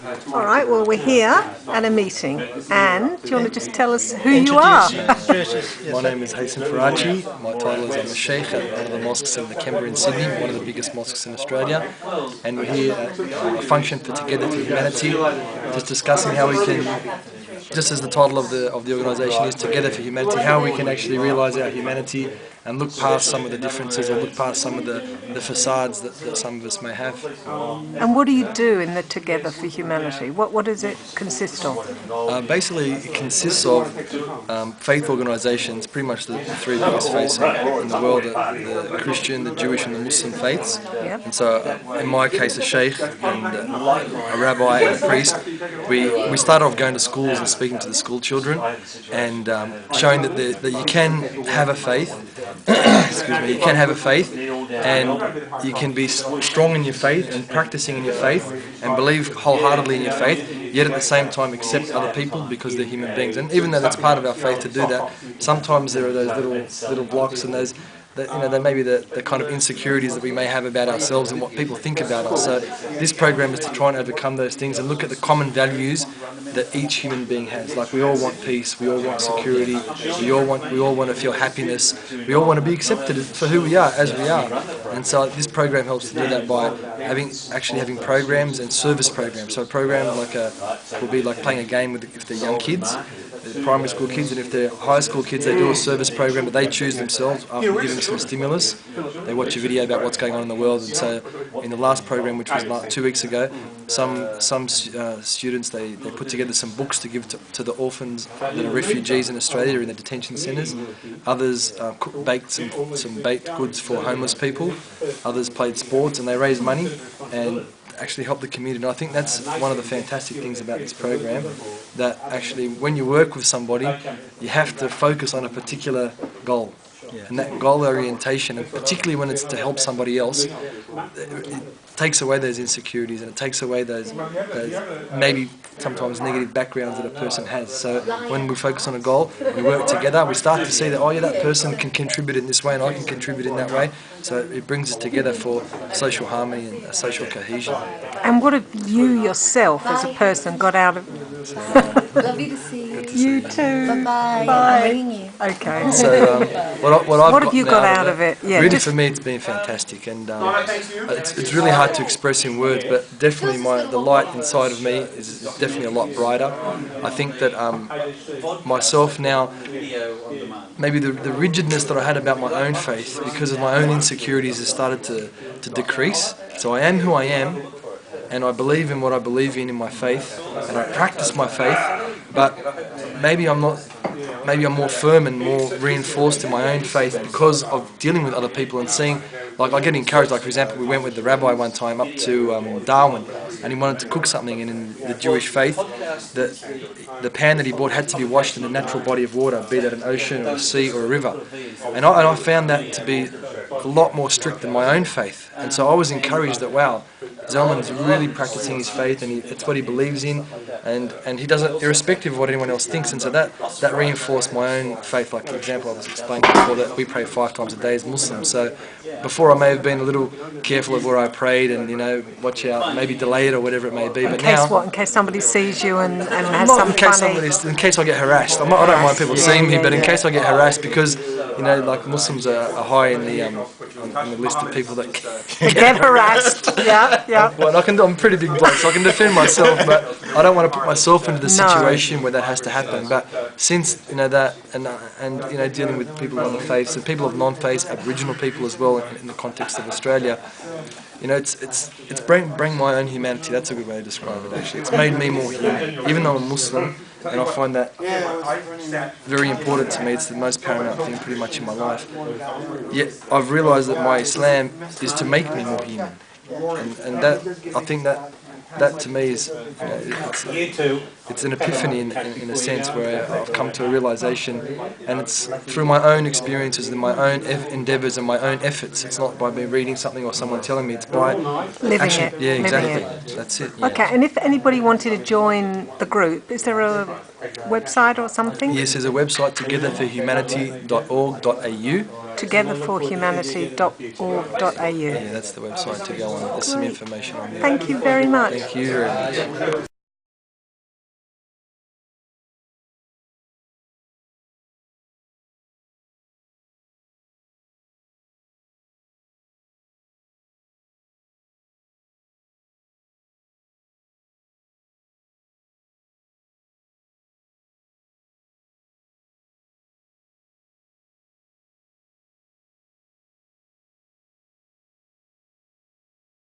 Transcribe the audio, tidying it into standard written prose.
All right, well, we're here at a meeting, and do you want to just tell us who you are? My name is Haisam Farache. My title is I'm a Sheikh at one of the mosques in the Canberra in Sydney, one of the biggest mosques in Australia. And we're here at a function for Together for Humanity, just discussing how we can, just as the title of the organisation is, Together for Humanity, how we can actually realise our humanity and look past some of the differences or look past some of the facades that some of us may have. And what do you do in the Together for Humanity? What does it consist of? Basically, it consists of faith organisations, pretty much the three biggest faiths in the world, the Christian, the Jewish and the Muslim faiths. Yep. And so, in my case, a sheikh and a rabbi and a priest, we started off going to schools and speaking to the school children and showing that you can have a faith. Excuse me, you can have a faith and you can be strong in your faith and practicing in your faith and believe wholeheartedly in your faith, yet at the same time accept other people because they're human beings. And even though that's part of our faith to do that, sometimes there are those little blocks and those there may be the kind of insecurities that we may have about ourselves and what people think about us. So this program is to try and overcome those things and look at the common values that each human being has. Like, we all want peace, we all want security, we all want to feel happiness, we all want to be accepted for who we are, as we are. And so this program helps to do that by actually having programs and service programs. So a program will be like playing a game with if they're young kids, primary school kids, and if they're high school kids, they do a service program that they choose themselves after giving some stimulus. They watch a video about what's going on in the world, and so in the last program, which was 2 weeks ago, some students they put together some books to give to the orphans that are refugees in Australia in the detention centres. Others baked some baked goods for homeless people. Others played sports, and they raised money and actually help the community. And I think that's one of the fantastic things about this program, that actually when you work with somebody, you have to focus on a particular goal. And that goal orientation, and particularly when it's to help somebody else, it takes away those insecurities and it takes away those maybe sometimes negative backgrounds that a person has. So when we focus on a goal, we work together, we start to see that, oh yeah, that person can contribute in this way and I can contribute in that way. So it brings us together for social harmony and social cohesion. And what have you yourself as a person got out of it? Lovely to see you. You too. Bye-bye. Bye. I'm ringing you. Okay. So what have you got out of it? Yeah, really, for me, it's been fantastic, and it's really hard to express in words. But definitely, the light inside of me is definitely a lot brighter. I think that myself now, maybe the rigidness that I had about my own faith, because of my own insecurities, has started to decrease. So I am who I am, and I believe in what I believe in my faith, and I practice my faith. But maybe I'm not. Maybe I'm more firm and more reinforced in my own faith because of dealing with other people and seeing, like, I get encouraged. Like, for example, we went with the rabbi one time up to Darwin, and he wanted to cook something, and in the Jewish faith, the pan that he bought had to be washed in a natural body of water, be that an ocean or a sea or a river. And I found that to be a lot more strict than my own faith. And so I was encouraged that, wow, Zalman's really practicing his faith, and it's what he believes in, and he does it irrespective of what anyone else thinks. And so that reinforced my own faith. Like, for example, I was explaining before that we pray 5 times a day as Muslims. So before, I may have been a little careful of where I prayed and, watch out, maybe delay it or whatever it may be. But now, in case somebody sees you and has some funny... In case I get harassed. I don't mind people seeing me, but in case I get harassed, because like Muslims are high in the list of people that get harassed. Yeah. Well, I'm a pretty big bloke, so I can defend myself, but I don't want to put myself into the situation where that has to happen. But since that, and dealing with people of other faiths and people of non-faiths, Aboriginal people as well, in the context of Australia, it's bring my own humanity. That's a good way to describe it. Actually, it's made me more human, even though I'm Muslim. And I find that very important to me. It's the most paramount thing pretty much in my life. Yet I've realised that my Islam is to make me more human. And that, I think that to me is, it's an epiphany in a sense, where I've come to a realisation, and it's through my own experiences and my own endeavours and my own efforts. It's not by me reading something or someone telling me, it's by living action. it. Yeah, exactly. It. That's it. Yeah. Okay, and if anybody wanted to join the group, is there a website or something? Yes, there's a website, togetherforhumanity.org.au. togetherforhumanity.org.au. Yeah, that's the website to go on. There's some information on there. Thank you very much. Thank you very much.